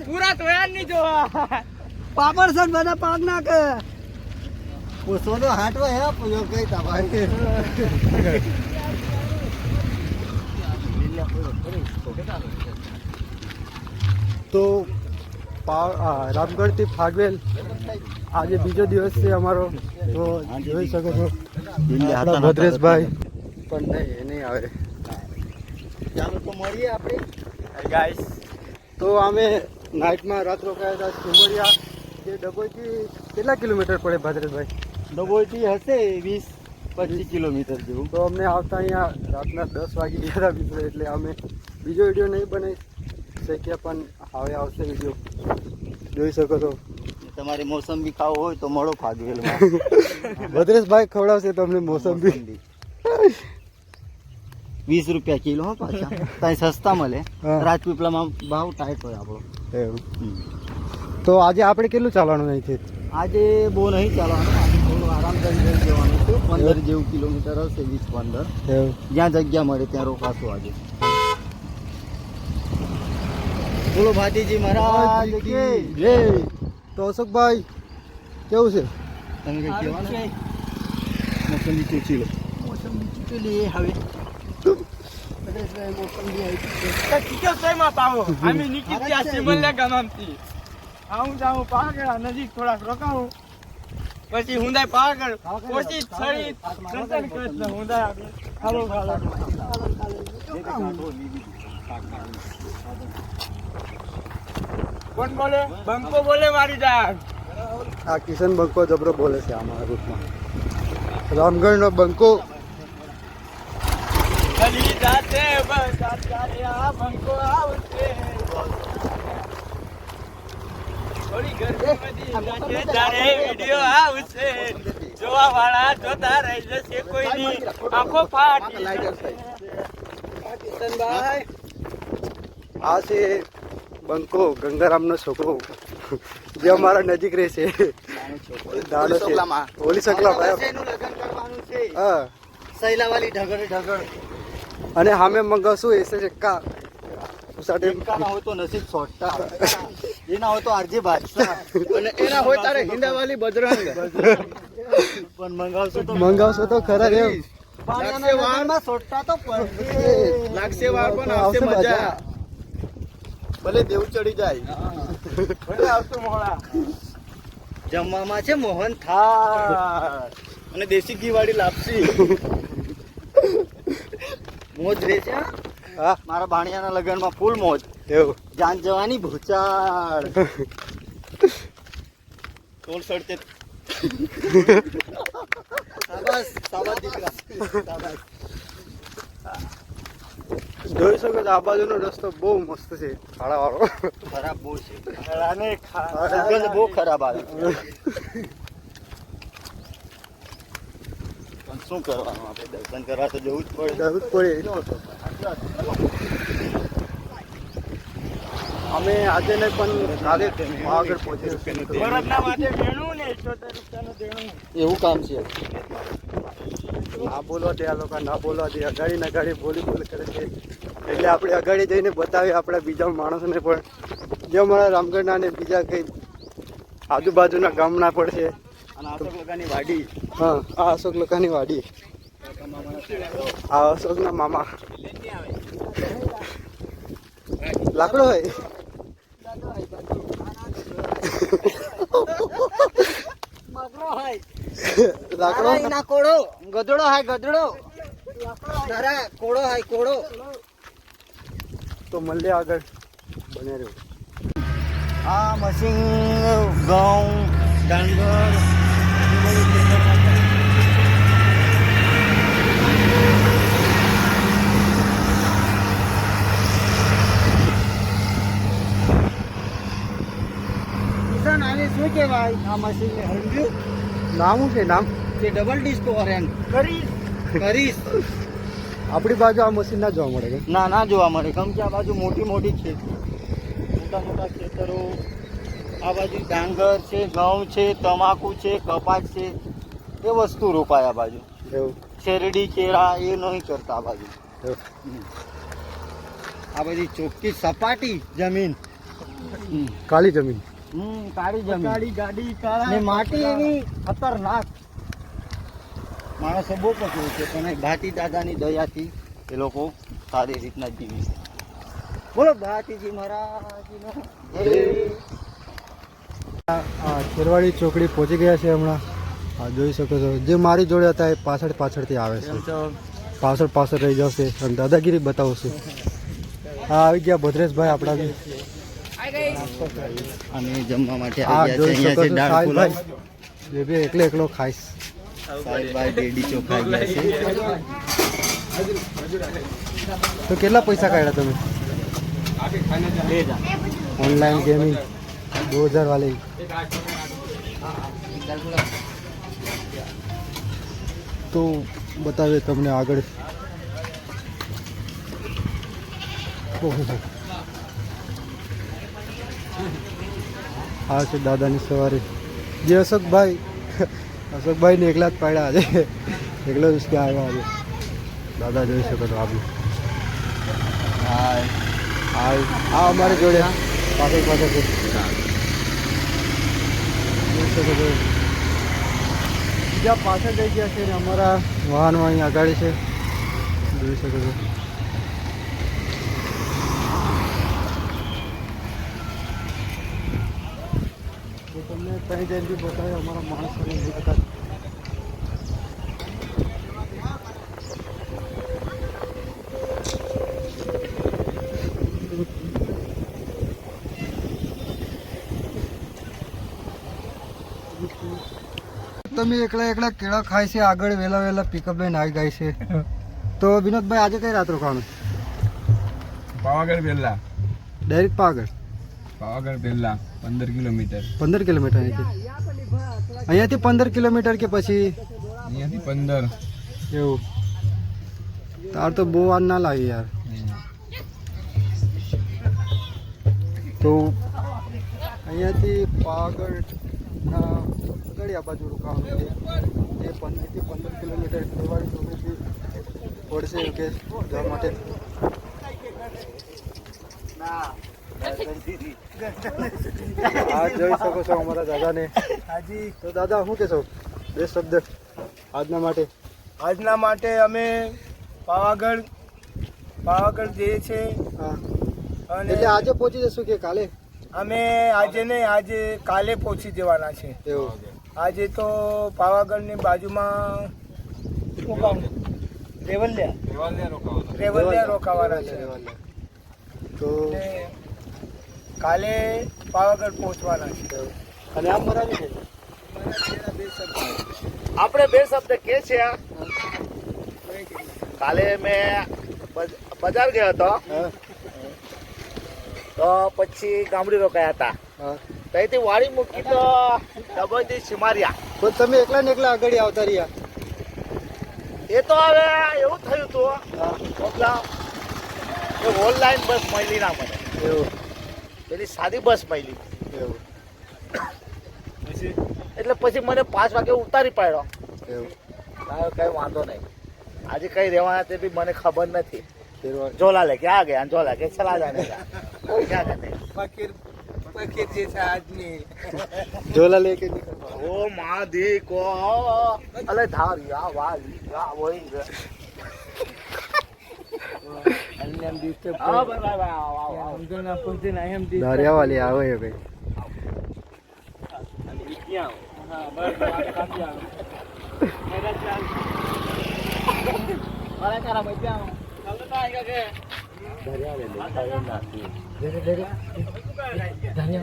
પૂરા તોયાર નહીં જોવા પાપડ સન બધા પાક નાખે સોનો હાટવા હે પૂરો કઈ તમારે તો રામગઢ થી ફાગવેલ આજે બીજો દિવસ છે અમારો. તો જોઈ શકો છો ભદ્રેશભાઈ પણ નહીં આવે. તો મળીએ આપણે ગાઈસ. તો અમે નાઇટમાં રાત રોકાયા હતા સુમરિયા. જે ડભોઈથી કેટલા કિલોમીટર પડે ભદ્રેશભાઈ? ડભોઈથી હશે 20-25 કિલોમીટર જેવું. તો અમને આવતા અહીંયા રાતના 10 વાગી ગયા હતા મિત્રો. એટલે અમે બીજો વિડીયો નહીં બનાવી શક્યા, પણ હવે આવશે વિડીયો. જોઈ શકો છો. તમારે મોસંબી ખાવો હોય તો મળો ફાગવેલમાં. ભદ્રેશભાઈ ખવડાવશે તમને મોસંબી. 20 રૂપિયા કિલો હો પાછા. ત્યાં સસ્તા મળે. રાજપીપળામાં ભાવ ટાઈટ હોય આપણો. તો આજે આપણે કેટલું ચાલવાનું અહીંથી? આજે બહુ નહીં ચાલવાનું. આજે થોડું આરામ કરી જવાનું છે. 15 જેવું કિલોમીટર હશે, 20-15. જ્યાં જગ્યા મળે ત્યાં રોકાશું આજે. બોલો ભાતીજી મહારાજ કી જય. તો અશોકભાઈ કેવું છે? તમે કઈ કહેવાનું? મોસંબી ચૂચી લો. મોસંબી ચૂચી લઈએ હવે. નજીક થોડાક રોકાવું પછી હુંદાય પાવાગઢ પછી કોણ બોલે? બંકો બોલે મારી જાન. આ કિશન બંકો જબરો બોલે છે અમારા ગ્રુપમાં. રામગઢ નો બંકો. જોવા વાળા જોતા રહી જશે, કોઈની આંખો ફાટી. આ છે બંકો, ગંગારામ નો છોકરો, જે અમારા નજીક રહેશે. હોલી સકલા સૈલાવાલી ઢગડ. અને સામે મંગાવશું એસે ચક્કા. ના હોય તો નસીબ સોટા, એના હોય તો આરજી બાદશાહ, અને એના હોય તારે હિંદાવાલી બજરંગ. પણ મંગાવશો તો ખરા રે. સોટા તો લાગશે વાર પણ આવશે મજા. ભલે દેવું ચડી જાય. જમવામાં છે મોહન થાળ અને દેશી ઘી વાળી લાપસી. મોજ રે છે. મારા ભાણિયાના લગ્નમાં ફૂલ મોજ. એવું જાન જવાની ભૂચાળ. તોલ સડતે સાબાસ દીકરા. જોઈ શકો છો આ બાજુનો રસ્તો બહુ મસ્ત છે. ખાડા વાળો ખરાબ બહુ છે. બહુ ખરાબ આવે. પણ શું કરવાનું, આપણે દર્શન કરવા તો જવું જ પડે. અમે આજે ને પણ કાલે આગળ પહોંચે. એવું કામ છે. ના બોલવા દે આ લોકો, ના બોલવા દે. અગાડી ને અગાડી બોલી કરે છે. એટલે આપણે અગાડી જઈને બતાવીએ આપણા બીજા માણસોને પણ, જે અમારા રામગઢના ને બીજા કઈ આજુબાજુના ગામના પણ છે. અને અશોક લોકાની વાડી. હા, આ અશોક લોકાની વાડી. આ અશોકના મામા. લાકડો હોય. લાકડો ના કોડો ગધડો હાય ગધડો. કોડો હાય કોડો. તો મળે આગળ બને રહ્યો. આ મશીન ઘઉં ડાંગર શું કહેવાય આ મશીન? નામ શું છે? નામ છે ડબલ ડિસ્કો ઓરેન્જ. કરીશ. આપણી બાજુ આ મશીન ના જોવા મળે. ના જોવા મળે. કેમ કે આ બાજુ મોટી ખેતી, મોટા ખેતરો. આ બાજુ ડાંગર છે, ઘઉં છે, તમાકુ છે, કપાસ છે, એ વસ્તુ રોપાય આ બાજુ. એવું શેરડી કેળા એ નહીં કરતા આ બાજુ. આ બધી ચોખ્ખી સપાટી જમીન. કાળી જમીન. કાળી જમીન. ગાડી ને માટી એની ખતરનાક. માણસો બહુ પકડ્યું છે પણ એ ભાટી દાદાની દયાથી એ લોકો સારી રીતના જીવી છે. બોલો ભાટીજી મહારાજનો જય. આ ખેરવાડી ચોકડી પહોંચી ગયા છે હમણાં. આ જોઈ શકો છો જે મારી જોડે હતા એ પાછળથી આવે છે. પાછળ રહી જશે અને દાદાગીરી બતાવશે. હા આવી ગયા ભદ્રેશભાઈ આપણા બી. અને જમવા માટે આ આવી ગયા છે. જોઈ શકો અહીંયા છે છો દાળ પુલાવ. સાહેબભાઈ બે એકલો ખાઈશ. સાહેબભાઈ ડેડી ચોખા ગયા છે. તો કેટલા પૈસા કાઢ્યા તમે ઓનલાइन गेमिंग 2000 वाले तो बतावे તમને આગળ આ છે દાદાની સવારી જે અશોકભાઈ ને એકલા જ પાડ્યા આજે એકલો જ કે આવ્યા આજે દાદા જોઈ શકો છો આપને આ અમારી જોડે પાછળ જોઈ શકો છો બીજા પાછળ જઈ ગયા છે ને અમારા વાહનો અહીં આગળ છે જોઈ શકો છો તો તમને ત્યાં જઈને બી બતાવે અમારા માણસોને મુલાકાત તમે એકલા કેળા ખાય છે આગળ વહેલા પિકઅપ લઈને આવી જાય છે તો વિનોદભાઈ આજે કઈ રાત રોકાવાનું પાવાગઢ પહેલા ડાયરેક્ટ પાવાગઢ પહેલા 15 કિલોમીટર 15 કિલોમીટર અહીંયાથી 15 કિલોમીટર કે પછી અહીંયાથી 15 એવું તાર તો બહુ વાર ના લાગે યાર તો અહીંયાથી પાવાગઢના આગળ આ બાજુ રોકાવાનું છે એ 15 કિલોમીટર ખેરવાડી ચોકડીથી પડશે કે જવા માટે આ જોઈ શકો છો અમારા દાદાને તો દાદા શું કહેશો બે શબ્દ આજના માટે અમે પાવાગઢ જઈએ છીએ હા અને એટલે આજે પહોંચી જશું કે કાલે અમે આજે કાલે પહોંચી જવાના છે. એવું આજે તો પાવાગઢની બાજુમાં શું કામ રેવલિયા રોકાવાના છે તો અને કાલે પાવાગઢ પહોંચવાના છે. અને આમ મરાવી છે આપણે બે શબ્દ કે છે કાલે મેં બજાર ગયો હતો હા તો પછી ગામડી રોકાયા હતા હા ત્યાંથી વાડી મૂકી તો ડબોથી સિમારિયા તો તમે એકલા ને એકલા આગળ આવતા રહ્યા એ તો હવે એવું થયું હતું હા મતલબ એ ઓનલાઈન બસ મળી ના મને એવું પેલી સાદી બસ મળી એવું એટલે પછી મને 5 વાગે ઉતારી પાડ્યો એવું કઈ વાંધો નહીં આજે કઈ રહેવાના તે બી મને ખબર નથી ખેરવાડી झोला लेके आ गया झोला के चला जाने का कोई क्या कहते हैं ફકીર જैसा आदमी झोला लेके निकल ओ माधी को अरे धारिया वाली क्या वही धारिया वाली આવે છે ભાઈ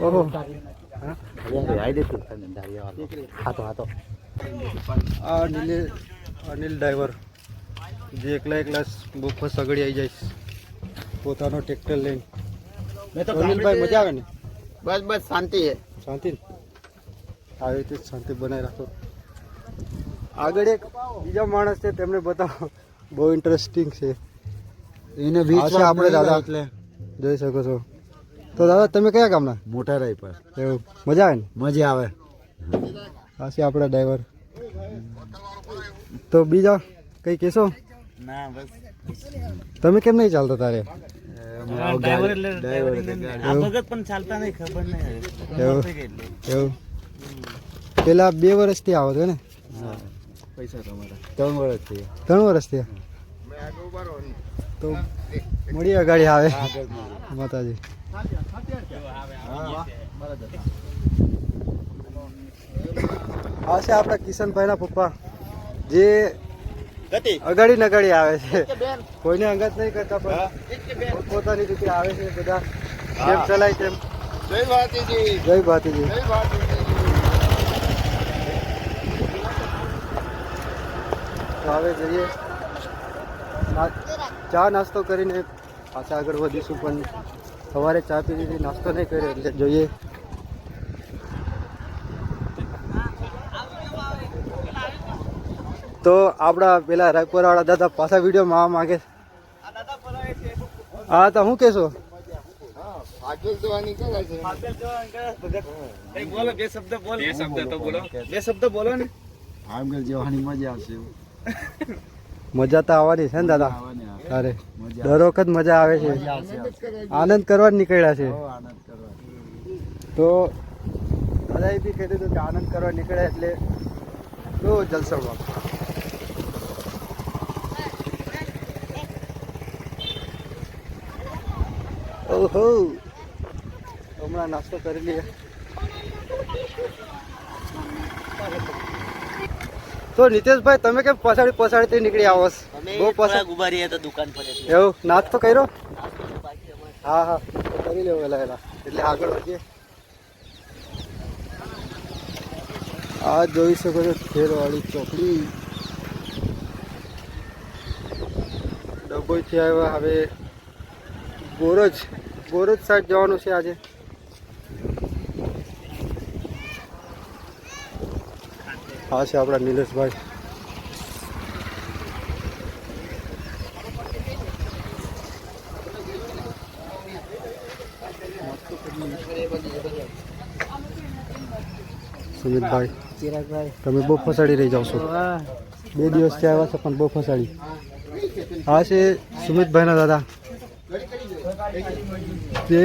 ઓહો હા અનિલ ડ્રાઈવર જે એકલા બહુ સગડી આવી જાય પોતાનો ટ્રેક્ટર લઈને અનિલભાઈ મજા આવે ને બસ શાંતિ છે. શાંતિ ને આવી રીતે શાંતિ બનાવી રાખો આગળ એક બીજા માણસ છે તેમને બતાવો બહુ ઇન્ટરેસ્ટિંગ છે એને આ છે આપણે દાદા એટલે જોઈ શકો છો તો દાદા તમે કયા ગામના મોટા રાય પર એવું મજા આવે ને મજા આવે. આ છે આપણા ડ્રાઈવર તો બીજા કઈ કહેશો? ના બસ તમે કેમ નહીં ચાલતા તારે? ડ્રાઈવર આ ભગત પણ ચાલતા નહીં, ખબર નહીં એવું એવું પેલા 2 વર્ષથી આવો છો ને? પૈસા તમારા 3 વર્ષથી 3 વર્ષથી તો મળી અગાડી આવે માતાજી. આ છે આપણા કિશનભાઈના પપ્પા જે અગાડી નગાડી આવે છે, કોઈને અંગત નહીં કરતા પણ પોતાની રીતે આવે છે. બધા કેમ ચલાય તેમ. જય ભાતીજી, જય ભાતીજી. જય ભાતીજી. તો હવે જઈએ, ચા નાસ્તો કરીને પાછા આગળ વધીશું. પણ સવારે ચા પી લીધી, નાસ્તો નહીં કર્યો એટલે જોઈએ. તો આપણા પેલા રાયપુરવાળા દાદા પાછા વિડીયોમાં આવવા માંગે. હા તો શું કહેશો? આગળ જવાની કરે છે. બોલો બે શબ્દ બોલો ને. આગળ જવાની મજા આવશે. મજા તો આવવાની છે ને દાદા? અરે દર વખત મજા આવે છે, આનંદ કરવા જ નીકળ્યા છે. તો દાદાએ બી કહી દીધું કે આનંદ કરવા નીકળ્યા એટલે તો જલસામાં. ઓહો, હમણાં નાસ્તો કરી લઈએ. તો નીતેશભાઈ તમે કેમ પછાડી નીકળી આવો છો? બહુ પછાડ ઉભા રહીએ તો દુકાન પર એવું નાસ્તો કર્યો? હા હા તો કરી લેવો વહેલા એટલે આગળ વધીએ. આ જોઈ શકો છો ખેરવાળી ચોકડી. ડભોઈથી આવ્યા, હવે બોરજ સાઈડ જવાનું છે આજે. હા છે આપણા નિલેશભાઈ. સુમિતભાઈ તમે બહુ ફસાડી રહી જાવ છો. 2 દિવસથી આવ્યા છો પણ બહુ ફસાડી. હા છે સુમિતભાઈના દાદા. તે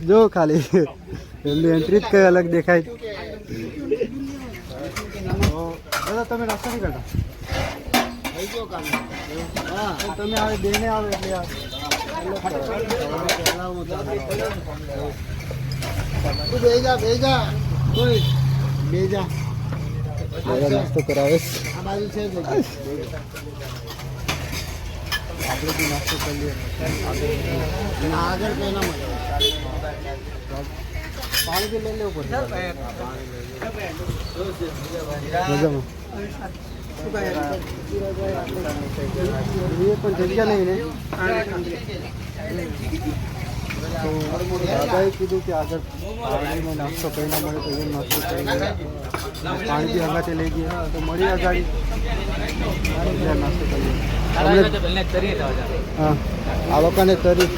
જો ખાલી એમની એન્ટ્રી જ કઈ અલગ દેખાય. દાદા તમે નાસ્તો નહીં કરતા? હા તમે આવે બેને આવે એટલે બેજા નાસ્તો કરાવે. આ બાજુ છે. આપણે બી નાસ્તો કરી લઈએ. આગળ કઈ ના મળે. પાણી બી લઈ લેવું પડશે. મજામાં એ પણ જગ્યા નહીં ને. તો દાદાએ કીધું કે આગળ પાણીનો નાસ્તો કંઈ ના મળે તો એ નાસ્તો કરી લે. પાણી બી હંગાતે લઈ ગયા તો મળી અગાડી નાસ્તો કરી લે. હા આ લોકોને તરી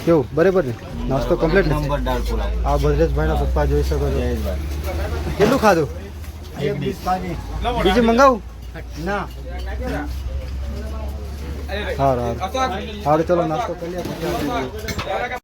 કેવું બરાબર ને? નાસ્તો કમ્પ્લીટ ને? આ ભદ્રેશભાઈના પપ્પા જોઈ શકો છો. કેટલું ખાધું? બીજું મંગાવું? ના સારું સારું ચલો નાસ્તો કરી લે.